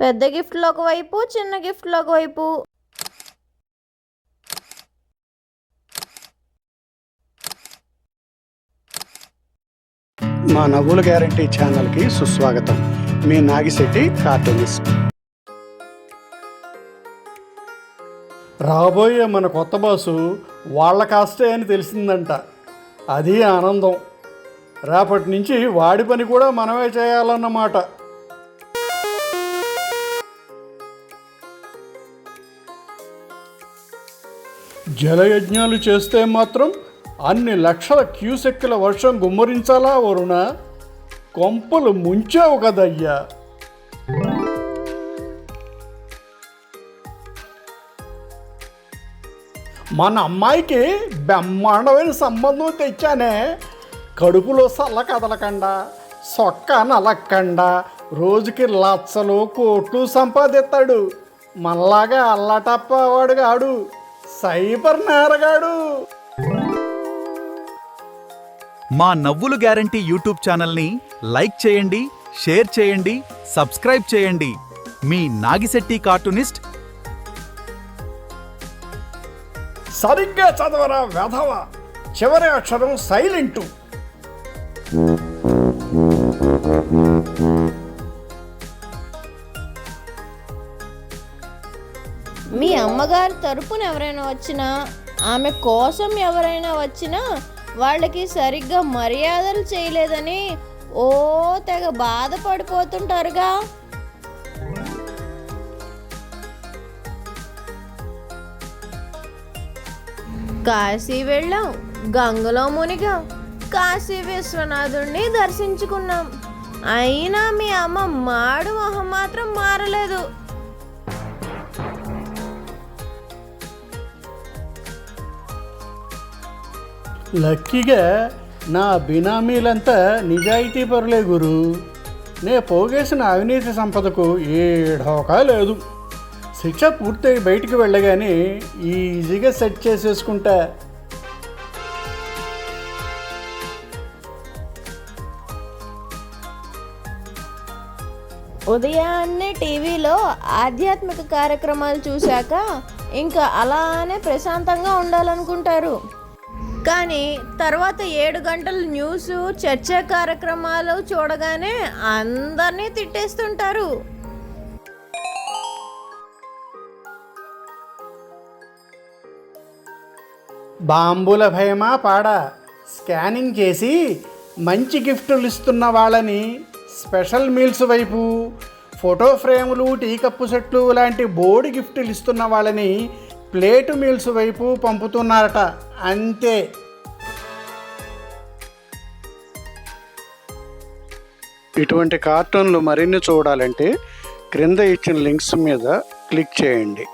పెద్ద గిఫ్ట్లు ఒకవైపు, చిన్న గిఫ్ట్లు ఒకవైపు. మా నవ్వుల గ్యారంటీ ఛానల్కి సుస్వాగతం. మీ నాగిశెట్టి కార్టూనిస్ట్. రాబోయే మన కొత్త బాసు వాళ్ళ కాస్టే అని తెలిసిందంట. అది ఆనందం. రేపటి నుంచి వాడి పని కూడా మనమే చేయాలన్నమాట. జలయజ్ఞాలు చేస్తే మాత్రం అన్ని లక్షల క్యూసెక్కుల వర్షం గుమ్మరించాలా వరుణ? కొంపలు ముంచావు కదయ్యా. మన అమ్మాయికి బ్రహ్మాండమైన సంబంధం తెచ్చానే. కడుపులో సల్ల కదలకుండా, సొక్క నలక్కండా, రోజుకి లక్షలు కోట్లు సంపాదిస్తాడు. మనలాగా అల్లటప్పవాడు కాడు, సైబర్ నేరగాడు. మా నవ్వులు గ్యారంటీ యూట్యూబ్ ఛానల్ని లైక్ చేయండి, షేర్ చేయండి, సబ్స్క్రైబ్ చేయండి. మీ నాగిశెట్టి కార్టూనిస్ట్. సరిగ్గా చదవరా వెధవ. చివరి అక్షరం సైలెంటు. మీ అమ్మగారి తరపున ఎవరైనా వచ్చినా, ఆమె కోసం ఎవరైనా వచ్చినా వాళ్ళకి సరిగ్గా మర్యాదలు చేయలేదని ఓ తెగ బాధపడిపోతుంటారుగా. కాశీ వెళ్ళాం, గంగలో మునిగాం, కాశీ విశ్వనాథుడిని దర్శించుకున్నాం. అయినా మీ అమ్మ మాడు మొహం మాత్రం మారలేదు. లక్కీగా నా బినామీలంతా నిజాయితీ పరులే గురు. నే పోగేసిన అవినీతి సంపదకు ఏ ఢోకా లేదు. శిక్ష పూర్తయి బయటికి వెళ్ళగానే ఈజీగా సెట్ చేసేసుకుంటా. ఉదయాన్నే టీవీలో ఆధ్యాత్మిక కార్యక్రమాలు చూశాక ఇంకా అలానే ప్రశాంతంగా ఉండాలనుకుంటారు. కానీ తర్వాత 7 గంటల న్యూస్, చర్చా కార్యక్రమాలు చూడగానే అందరినీ తిట్టేస్తుంటారు. బాంబుల భయమా పాడా? స్కానింగ్ చేసి మంచి గిఫ్టులు ఇస్తున్న వాళ్ళని స్పెషల్ మీల్స్ వైపు, ఫోటో ఫ్రేములు, టీ కప్పు సెట్లు లాంటి బోర్డు గిఫ్టులు ఇస్తున్న వాళ్ళని ప్లేటు మీల్స్ వైపు పంపుతున్నారట. అంతే. ఇటువంటి కార్టూన్లు మరిన్ని చూడాలంటే క్రింద ఇచ్చిన లింక్స్ మీద క్లిక్ చేయండి.